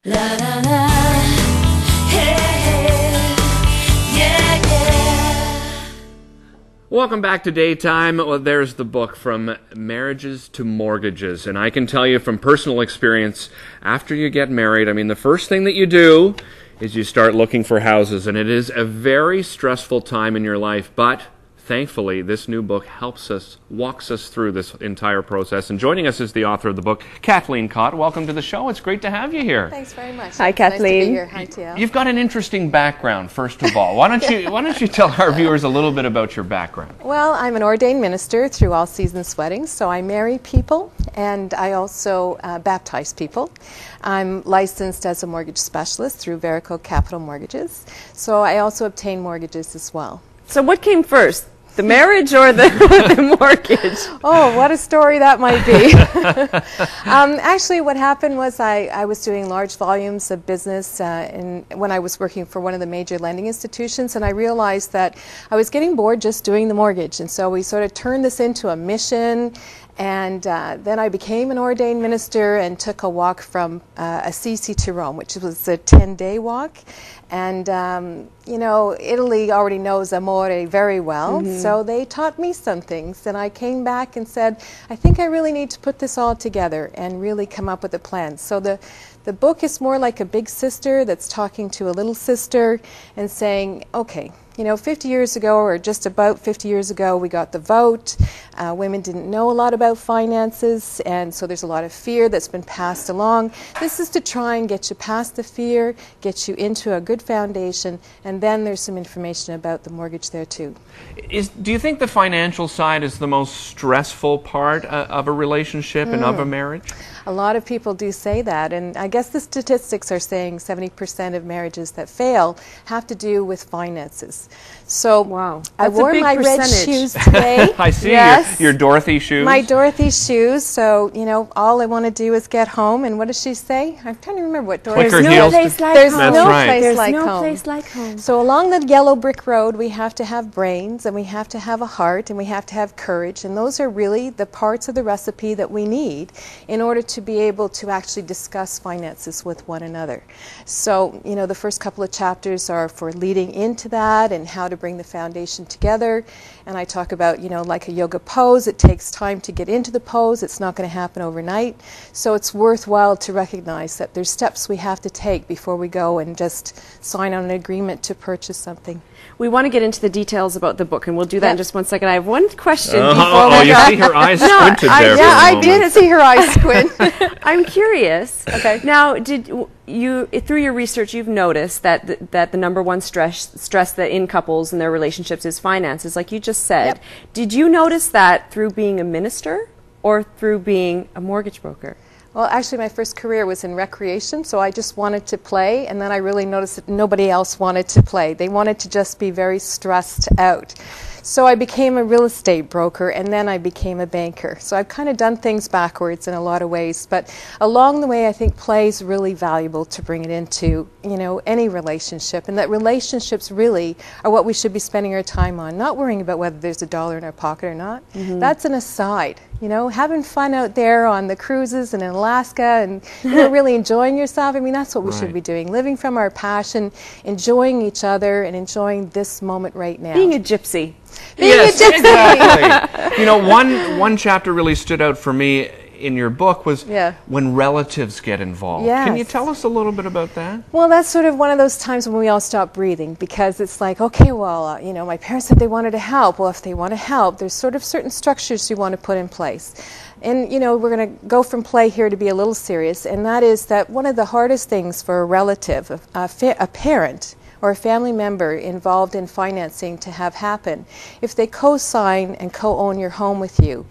La la la, hey, hey, yeah, yeah. Welcome back to Daytime. Well, there's the book, From Marriages to Mortgages. And I can tell you from personal experience, after you get married, the first thing that you do is you start looking for houses. And it is a very stressful time in your life, but thankfully, this new book walks us through this entire process. And joining us is the author of the book, Kathleen Kott. Welcome to the show. It's great to have you here. Thanks very much. Hi, Kathleen. Nice to be here. Hi, TL. You've got an interesting background, first of all. Why don't you tell our viewers a little bit about your background? Well, I'm an ordained minister through All Seasons Weddings, so I marry people and I also baptize people. I'm licensed as a mortgage specialist through Verico Capital Mortgages, so I also obtain mortgages as well. So what came first, the marriage or the mortgage? Oh, what a story that might be. Actually, what happened was I was doing large volumes of business when I was working for one of the major lending institutions, and I realized that I was getting bored just doing the mortgage. And so we sort of turned this into a mission. And then I became an ordained minister and took a walk from Assisi to Rome, which was a 10-day walk. And, Italy already knows Amore very well, so they taught me some things. And I came back and said, I think I really need to put this all together and really come up with a plan. So the book is more like a big sister that's talking to a little sister and saying, okay, 50 years ago, or just about 50 years ago, we got the vote. Women didn't know a lot about finances, and so there's a lot of fear that's been passed along. This is to try and get you past the fear, get you into a good foundation, and then there's some information about the mortgage there too. Do you think the financial side is the most stressful part of a relationship and of a marriage? A lot of people do say that, and I guess the statistics are saying 70% of marriages that fail have to do with finances. So wow, I wore my red shoes today. I see your Dorothy shoes. My Dorothy shoes. So, all I want to do is get home. And what does she say? I'm trying to remember what Dorothy says. There's no place like There's home. no right. place There's like no home. place like home. So along the yellow brick road, we have to have brains, and we have to have a heart, and we have to have courage. And those are really the parts of the recipe that we need in order to be able to actually discuss finances with one another. So, the first couple of chapters are for leading into that and how to bring the foundation together. And I talk about, like a yoga pose, it takes time to get into the pose. It's not going to happen overnight. So it's worthwhile to recognize that there's steps we have to take before we go and just sign on an agreement to purchase something. We want to get into the details about the book, and we'll do that in just one second. I have one question Oh, before we you go. see her eyes squinted there. Yeah, I moment. did see her eyes squint. I'm curious. Okay. Now, did you, through your research, you've noticed that the number one stress that in couples and their relationships is finances, like you just said. Yep. Did you notice that through being a minister or through being a mortgage broker? Well, actually, my first career was in recreation, so I just wanted to play, and then I really noticed that nobody else wanted to play. They wanted to just be very stressed out. So I became a real estate broker, and then I became a banker. So I've kind of done things backwards in a lot of ways, but along the way, I think play is really valuable to bring it into, any relationship, and that relationships really are what we should be spending our time on, not worrying about whether there's a dollar in our pocket or not. That's an aside. Having fun out there on the cruises and in Alaska and really enjoying yourself. That's what we should be doing. Living from our passion, enjoying each other, and enjoying this moment right now. Being a gypsy. Yes, exactly. One chapter really stood out for me in your book was when relatives get involved. Yes. Can you tell us a little bit about that? Well, that's sort of one of those times when we all stop breathing, because it's like, okay, well, my parents said they wanted to help. Well, if they want to help, there's sort of certain structures you want to put in place. And, we're going to go from play here to be a little serious, and that is that one of the hardest things for a relative, a parent, or a family member involved in financing to have happen, if they co-sign and co-own your home with you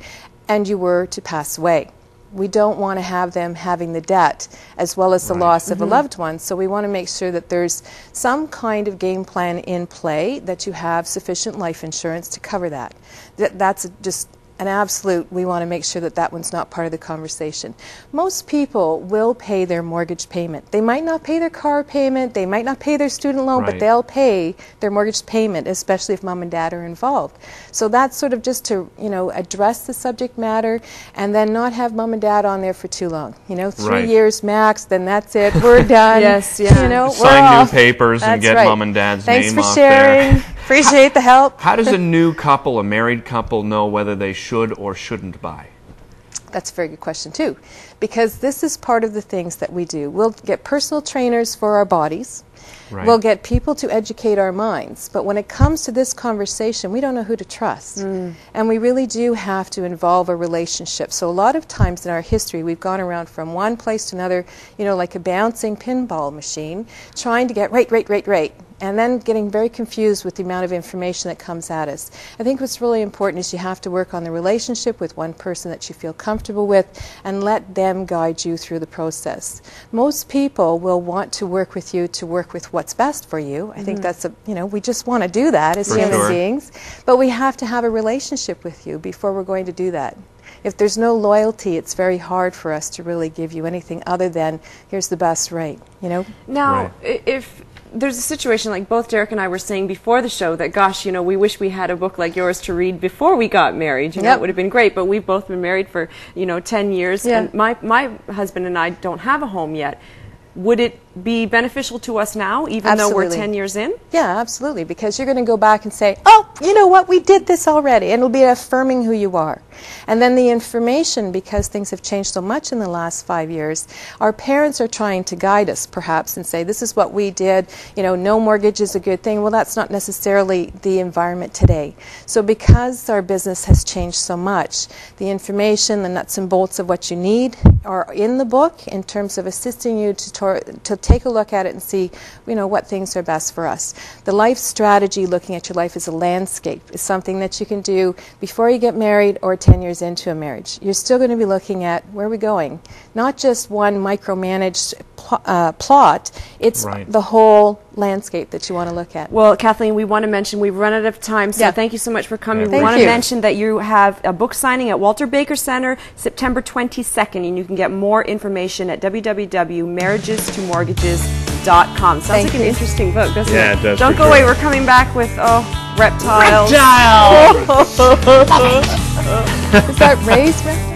and you were to pass away. We don't want to have them having the debt as well as the loss of a loved one. So we want to make sure that there's some kind of game plan in play, that you have sufficient life insurance to cover that. That's just an absolute, we want to make sure that that one's not part of the conversation. Most people will pay their mortgage payment. They might not pay their car payment, they might not pay their student loan, but they'll pay their mortgage payment, especially if mom and dad are involved. So that's sort of just to, you know, address the subject matter and then not have mom and dad on there for too long. You know, 3 years max, then that's it, we're done. Yes, yeah. You know, Sign new papers and get right. mom and dad's Thanks name for off sharing. there. Appreciate the help. How does a new couple, a married couple, know whether they should or shouldn't buy? That's a very good question too, because this is part of the things that we do. We'll get personal trainers for our bodies. Right. We'll get people to educate our minds. But when it comes to this conversation, we don't know who to trust. And we really do have to involve a relationship. So a lot of times in our history, we've gone around from one place to another, you know, like a bouncing pinball machine, trying to get right, and then getting very confused with the amount of information that comes at us. I think what's really important is you have to work on the relationship with one person that you feel comfortable with and let them guide you through the process. Most people will want to work with you to work with what's best for you. I think that's a, you know, we just want to do that as human beings, but we have to have a relationship with you before we're going to do that. If there's no loyalty, it's very hard for us to really give you anything other than here's the best rate, you know? Now, if there's a situation like both Derek and I were saying before the show that, gosh, you know, we wish we had a book like yours to read before we got married. You know, it would have been great, but we've both been married for, you know, 10 years, and my husband and I don't have a home yet. Would it be beneficial to us now, even though we're 10 years in? Yeah, absolutely, because you're going to go back and say, oh, you know what, we did this already, and it'll be affirming who you are. And then the information, because things have changed so much in the last 5 years, our parents are trying to guide us, perhaps, and say, this is what we did, you know, no mortgage is a good thing. Well, that's not necessarily the environment today. So because our business has changed so much, the information, the nuts and bolts of what you need are in the book in terms of assisting you to take a look at it and see, you know, what things are best for us. The life strategy, looking at your life as a landscape, is something that you can do before you get married or 10 years into a marriage. You're still going to be looking at where are we going, not just one micromanaged plot. It's the whole landscape that you want to look at. Well, Kathleen, we want to mention, we've run out of time, so thank you so much for coming. We want to mention that you have a book signing at Walter Baker Center September 22nd, and you can get more information at www.marriagestomortgages.com. Sounds like an interesting book, doesn't it? Yeah, it does. Don't go away, we're coming back with, reptiles. Reptile! Is that raised reptile?